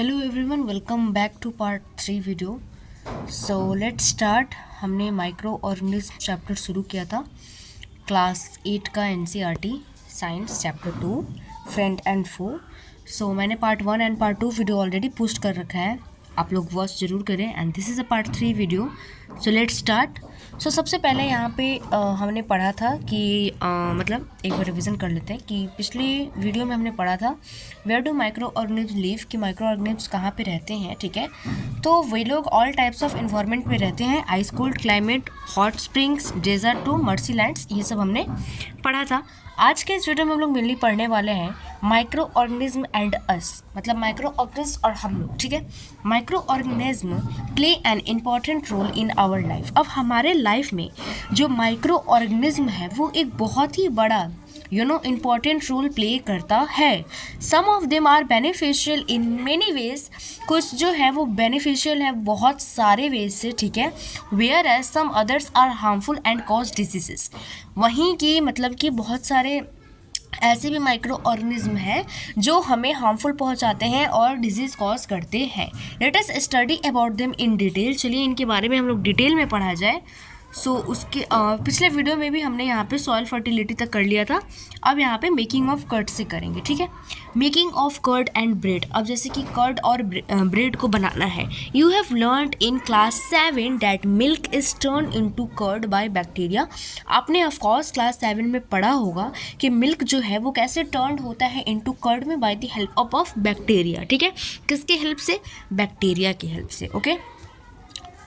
Hello everyone, welcome back to part 3 video. So let's start. हमने microorganism chapter शुरू किया था class 8 का NCERT science chapter 2 friend and foe. So मैंने part 1 and part 2 video already post कर रखा है, आप लोग वॉच ज़रूर करें। And this is a part 3 video. So let's start. So सबसे पहले यहाँ पे हमने पढ़ा था कि मतलब एक बार रिवीजन कर लेते हैं कि पिछली वीडियो में हमने पढ़ा था where do micro organism live, कि माइक्रो ऑर्गेनिज्म कहाँ पे रहते हैं। ठीक है, तो वे लोग ऑल टाइप्स ऑफ इन्वायरमेंट में रहते हैं, ice cold climate, hot springs, desert to marshy lands, ये सब हमने पढ़ा था। आज के इस वीडियो में हम लोग मेनली पढ़ने वाले हैं माइक्रो ऑर्गेनिज्म एंड अस, मतलब माइक्रो ऑर्गेनिज्म और हम लोग। ठीक है, micro organism play an important role in our life. अब हमारे लाइफ में जो माइक्रो ऑर्गेनिज्म है वो एक बहुत ही बड़ा इम्पॉर्टेंट रोल प्ले करता है। Some of them are beneficial in many ways, कुछ जो है वो बेनिफिशियल है बहुत सारे वेज से। ठीक है, whereas some others are harmful and cause diseases, वहीं की मतलब कि बहुत सारे ऐसे भी माइक्रो ऑर्गेनिज्म है जो हमें हार्मफुल पहुंचाते हैं और डिजीज़ कॉज करते हैं। Let us study about them in detail. चलिए इनके बारे में हम लोग डिटेल में पढ़ा जाए। सो उसके पिछले वीडियो में भी हमने यहाँ पे सॉइल फर्टिलिटी तक कर लिया था, अब यहाँ पे मेकिंग ऑफ कर्ड से करेंगे। ठीक है, making of curd and bread. अब जैसे कि कर्ड और ब्रेड को बनाना है, you have learned in class 7 that milk is turn into curd by bacteria. आपने ऑफकोर्स क्लास 7 में पढ़ा होगा कि मिल्क जो है वो कैसे टर्न होता है इनटू कर्ड में by the help of bacteria. ठीक है, किसके हेल्प से? बैक्टीरिया की हेल्प से। ओके,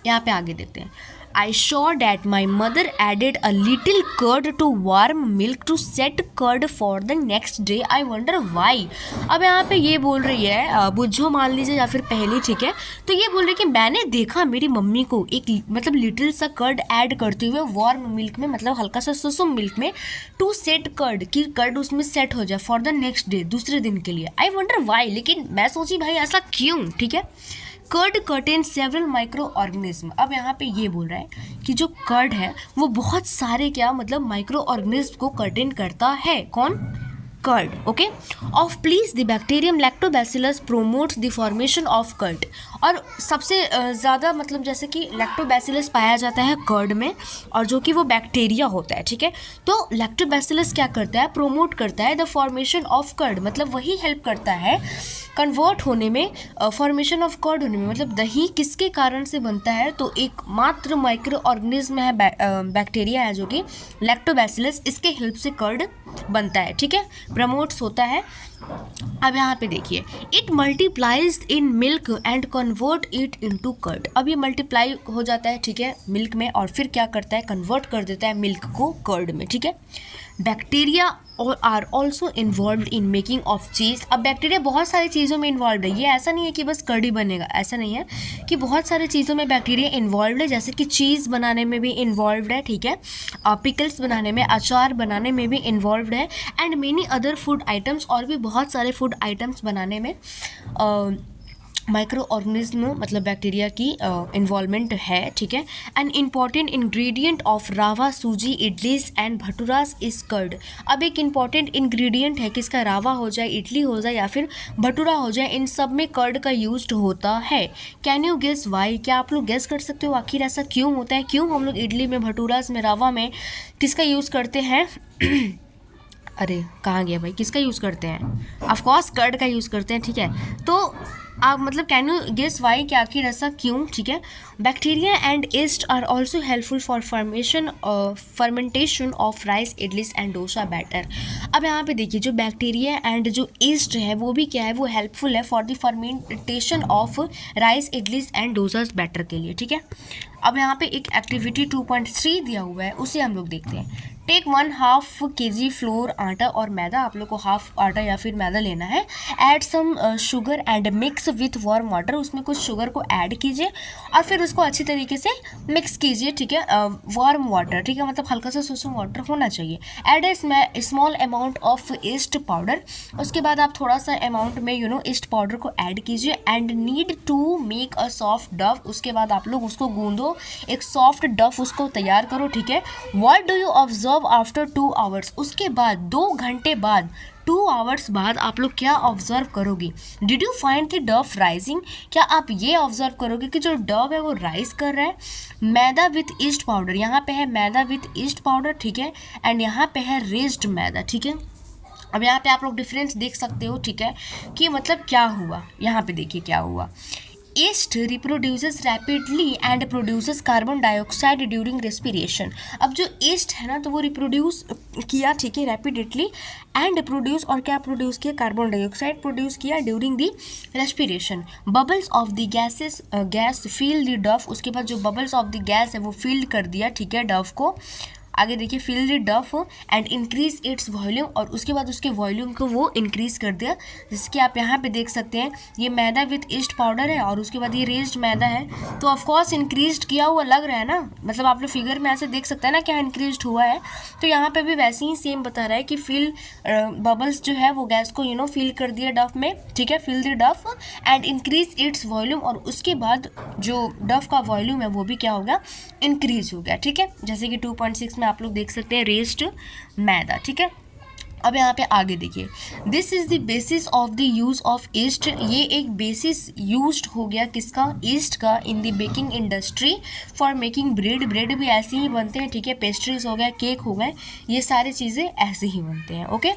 यहाँ पे आगे देखते हैं। I saw that my mother added a little curd to warm milk to set curd for the next day. I wonder why. अब यहाँ पे ये बोल रही है बुझो मान लीजिए या फिर पहली। ठीक है, तो ये बोल रही है कि मैंने देखा मेरी मम्मी को एक मतलब लिटिल सा कर्ड ऐड करते हुए वार्म मिल्क में, मतलब हल्का सा सुसुम मिल्क में, टू सेट कर्ड, कि कर्ड उसमें सेट हो जाए फॉर द नेक्स्ट डे, दूसरे दिन के लिए। आई वंडर वाई, लेकिन मैं सोची भाई ऐसा क्यों। ठीक है, curd contain several micro organism. अब यहाँ पे ये बोल रहा है कि जो कर्ड है वो बहुत सारे क्या मतलब माइक्रो ऑर्गेनिज्म को कंटेन करता है। कौन? Curd. Okay, of please the bacterium lactobacillus promotes the formation of curd. और सबसे ज़्यादा मतलब जैसे कि लैक्टोबैसिलस पाया जाता है कर्ड में, और जो कि वो बैक्टीरिया होता है। ठीक है, तो लैक्टोबैसिलस क्या करता है? प्रोमोट करता है द फॉर्मेशन ऑफ कर्ड, मतलब वही हेल्प करता है कन्वर्ट होने में, फॉर्मेशन ऑफ कर्ड होने में। मतलब दही किसके कारण से बनता है? तो एक मात्र माइक्रो ऑर्गेनिज्म है, बैक्टीरिया है जो कि लैक्टोबैसिलस, इसके हेल्प से कर्ड बनता है। ठीक है, प्रमोट्स होता है। अब यहाँ पे देखिए, it multiplies in milk and convert it into curd. अब ये मल्टीप्लाई हो जाता है, ठीक है, मिल्क में, और फिर क्या करता है? कन्वर्ट कर देता है मिल्क को कर्ड में। ठीक है, bacteria are also involve in making of cheese. अब बैक्टीरिया बहुत सारी चीज़ों में इन्वॉल्व है, ये ऐसा नहीं है कि बस कर्ड ही बनेगा, ऐसा नहीं है, कि बहुत सारी चीज़ों में बैक्टीरिया इन्वॉल्व है, जैसे कि चीज़ बनाने में भी इन्वॉल्व है। ठीक है, पिकल्स बनाने में, अचार बनाने में भी इन्वॉल्व है, and many other food items, और भी बहुत सारे फूड आइटम्स बनाने में माइक्रो ऑर्गेनिज्म मतलब बैक्टीरिया की इन्वॉल्वमेंट है। ठीक है, एन इम्पॉर्टेंट इंग्रेडिएंट ऑफ रावा, सूजी, idlis and bhaturas is curd. अब एक इम्पॉर्टेंट इंग्रेडिएंट है किसका? रावा हो जाए, इडली हो जाए या फिर भटूरा हो जाए, इन सब में कर्ड का यूज होता है। Can you guess why? क्या आप लोग गेस कर सकते हो आखिर ऐसा क्यों होता है? क्यों हम लोग इडली में, भटूरास में, रावा में किसका यूज़ करते हैं? अरे कहाँ गया भाई, किसका यूज़ करते हैं? ऑफकोर्स कर्ड का यूज़ करते हैं। ठीक है, तो आप मतलब कैन यू गेस वाई, कि आखिर ऐसा क्यों? ठीक है, bacteria and yeast are also helpful for fermentation of rice, idlis and dosa batter. अब यहाँ पे देखिए, जो बैक्टीरिया एंड जो ईस्ट है वो भी क्या है? वो हेल्पफुल है for the fermentation of rice, idlis and dosas batter के लिए। ठीक है, अब यहाँ पे एक एक्टिविटी 2.3 दिया हुआ है, उसे हम लोग देखते हैं। टेक 1/2 kg फ्लोर, आटा और मैदा, आप लोग को हाफ आटा या फिर मैदा लेना है। Add some sugar and mix with warm water, उसमें कुछ शुगर को ऐड कीजिए और फिर उसको अच्छी तरीके से मिक्स कीजिए। ठीक है, वार्म वाटर, ठीक है, मतलब हल्का सा सुसुम वाटर होना चाहिए। Add a small amount of yeast powder, उसके बाद आप थोड़ा सा अमाउंट में ईस्ट पाउडर को ऐड कीजिए। And need to make a soft dough, उसके बाद आप लोग उसको गूंदो, एक सॉफ्ट डव उसको तैयार करो। ठीक है, what do you observe observe after 2 hours, उसके बाद 2 घंटे बाद 2 आवर्स बाद आप लोग क्या ऑब्जर्व करोगे? Did you find the Dove rising, क्या आप ये ऑब्जर्व करोगे कि जो डव है वो राइज कर रहा है? मैदा विथ ईस्ट पाउडर, यहाँ पे है मैदा विथ ईस्ट पाउडर, ठीक है, एंड यहाँ पे है रेज्ड मैदा, ठीक है। अब यहाँ पे आप लोग डिफरेंस देख सकते हो, ठीक है, कि मतलब क्या हुआ। यहाँ पे देखिए क्या हुआ। East reproduces rapidly and produces carbon dioxide during respiration. अब जो ईस्ट है ना, तो वो रिप्रोड्यूस किया, ठीक है, रैपिडली, एंड प्रोड्यूस, और क्या प्रोड्यूस किया? कार्बन डाइऑक्साइड प्रोड्यूस किया during the respiration. Bubbles of the gases, gas feel the Dove, उसके बाद जो बबल्स ऑफ द गैस है वो फील्ड कर दिया, ठीक है, डव को। आगे देखिए, fill the dough and increase its volume, और उसके बाद उसके वॉल्यूम को वो इंक्रीज कर दिया, जिसके आप यहाँ पे देख सकते हैं ये मैदा विथ ईस्ट पाउडर है और उसके बाद ये रेज्ड मैदा है, तो ऑफकोर्स इंक्रीज किया हुआ लग रहा है ना, मतलब आप लोग फिगर में ऐसे देख सकते हैं ना क्या इंक्रीज हुआ है। तो यहाँ पे भी वैसे ही सेम बता रहा है कि फिल बबल्स जो है वो गैस को फिल कर दिया डफ में, ठीक है, fill the dough and increase its volume, और उसके बाद जो डफ का वॉल्यूम है वो भी क्या हो गया? इंक्रीज हो गया, ठीक है, जैसे कि 2.6 आप लोग देख सकते हैं रेज्ड मैदा, ठीक है। अब यहाँ पे आगे देखिए, this is the basis of the use of east, ये एक बेसिस यूज्ड हो गया किसका? ईस्ट का, in the baking industry for making bread, bread भी ऐसे ही बनते हैं, ठीक है, पेस्ट्रीज हो गए, केक हो गए, ये सारी चीज़ें ऐसे ही बनते हैं, ओके।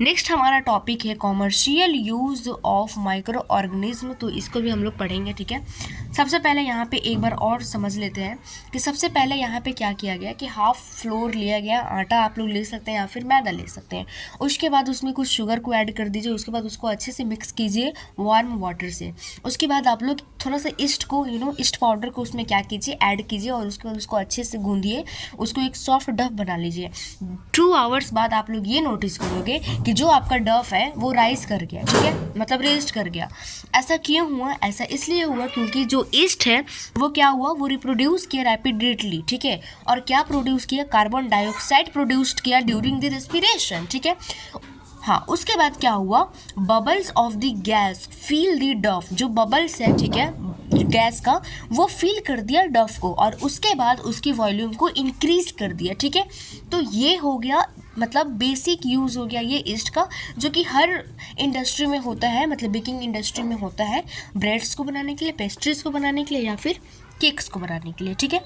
नेक्स्ट हमारा टॉपिक है commercial use of micro organism, तो इसको भी हम लोग पढ़ेंगे, ठीक है। सबसे पहले यहाँ पे एक बार और समझ लेते हैं कि सबसे पहले यहाँ पे क्या किया गया कि हाफ फ्लोर लिया गया, आटा आप लोग ले सकते हैं या फिर मैदा ले सकते हैं, उसके बाद उसमें कुछ शुगर को ऐड कर दीजिए, उसके बाद उसको अच्छे से मिक्स कीजिए वार्म वाटर से, उसके बाद आप लोग थोड़ा सा ईस्ट को ईस्ट पाउडर को उसमें क्या कीजिए? ऐड कीजिए, और उसके बाद उसको अच्छे से गूंदिए, उसको एक सॉफ्ट डफ बना लीजिए। 2 आवर्स बाद आप लोग ये नोटिस करोगे कि जो आपका डफ है वो राइज कर गया, ठीक है, मतलब रेस्ट कर गया। ऐसा क्यों हुआ? ऐसा इसलिए हुआ क्योंकि जो ईस्ट है वो क्या हुआ? वो रिप्रोड्यूस किया रैपिडली, ठीक है, और क्या प्रोड्यूस किया? कार्बन डाइऑक्साइड प्रोड्यूस किया ड्यूरिंग द रेस्पिरेशन, ठीक है। हाँ, उसके बाद क्या हुआ? Bubbles of the gas feel the डफ, जो बबल्स है, ठीक है, गैस का, वो फील कर दिया डफ को, और उसके बाद उसकी वॉल्यूम को इंक्रीज कर दिया, ठीक है। तो ये हो गया, मतलब बेसिक यूज़ हो गया ये ईस्ट का, जो कि हर इंडस्ट्री में होता है, मतलब बेकिंग इंडस्ट्री में होता है, ब्रेड्स को बनाने के लिए, पेस्ट्रीज को बनाने के लिए, या फिर केक्स को बनाने के लिए, ठीक है।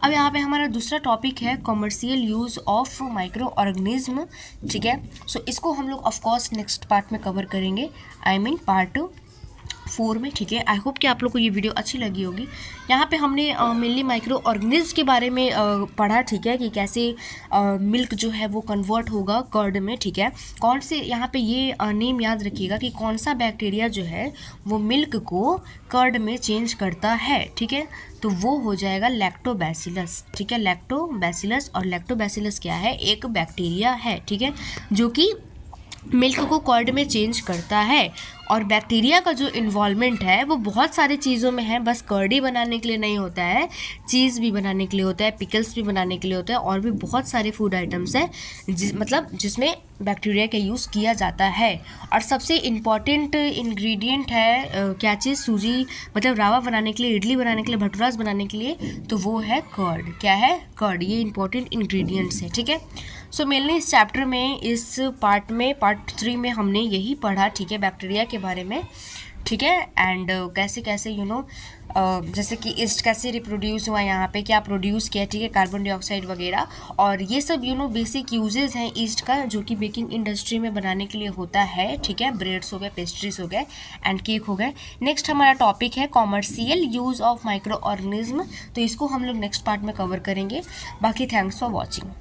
अब यहाँ पे हमारा दूसरा टॉपिक है commercial use of micro organism, ठीक है। सो इसको हम लोग ऑफकोर्स नेक्स्ट पार्ट में कवर करेंगे, आई मीन पार्ट 4 में, ठीक है। आई होप कि आप लोग को ये वीडियो अच्छी लगी होगी। यहाँ पे हमने मेनली माइक्रो ऑर्गेनिज्म के बारे में पढ़ा, ठीक है, कि कैसे मिल्क जो है वो कन्वर्ट होगा कर्ड में, ठीक है। कौन से, यहाँ पे ये नेम याद रखिएगा कि कौन सा बैक्टीरिया जो है वो मिल्क को कर्ड में चेंज करता है, ठीक है, तो वो हो जाएगा लैक्टोबैसिलस, ठीक है, लैक्टोबैसिलस। और लैक्टोबैसिलस क्या है? एक बैक्टीरिया है, ठीक है, जो कि मिल्क को कर्ड में चेंज करता है। और बैक्टीरिया का जो इन्वॉल्वमेंट है वो बहुत सारी चीज़ों में है, बस कर्ड ही बनाने के लिए नहीं होता है, चीज़ भी बनाने के लिए होता है, पिकल्स भी बनाने के लिए होता है, और भी बहुत सारे फूड आइटम्स हैं मतलब जिसमें बैक्टीरिया का यूज़ किया जाता है। और सबसे इम्पॉर्टेंट इंग्रेडिएंट है क्या चीज़? सूजी, मतलब रावा बनाने के लिए, इडली बनाने के लिए, भटूरास बनाने के लिए, तो वो है कर्ड। क्या है? कर्ड। ये इंपॉर्टेंट इंग्रेडिएंट्स है, ठीक है। सो मेनली इस चैप्टर में, इस पार्ट में, पार्ट 3 में हमने यही पढ़ा, ठीक है, बैक्टीरिया के बारे में, ठीक है, एंड कैसे कैसे जैसे कि ईस्ट कैसे रिप्रोड्यूस हुआ, यहाँ पे क्या प्रोड्यूस किया, ठीक है, कार्बन डाइऑक्साइड वगैरह, और ये सब बेसिक यूजेस हैं ईस्ट का, जो कि बेकिंग इंडस्ट्री में बनाने के लिए होता है, ठीक है। ब्रेड्स हो गए, पेस्ट्रीज हो गए, एंड केक हो गए। नेक्स्ट हमारा टॉपिक है commercial use of micro organism, तो इसको हम लोग नेक्स्ट पार्ट में कवर करेंगे। बाकी थैंक्स फॉर वॉचिंग।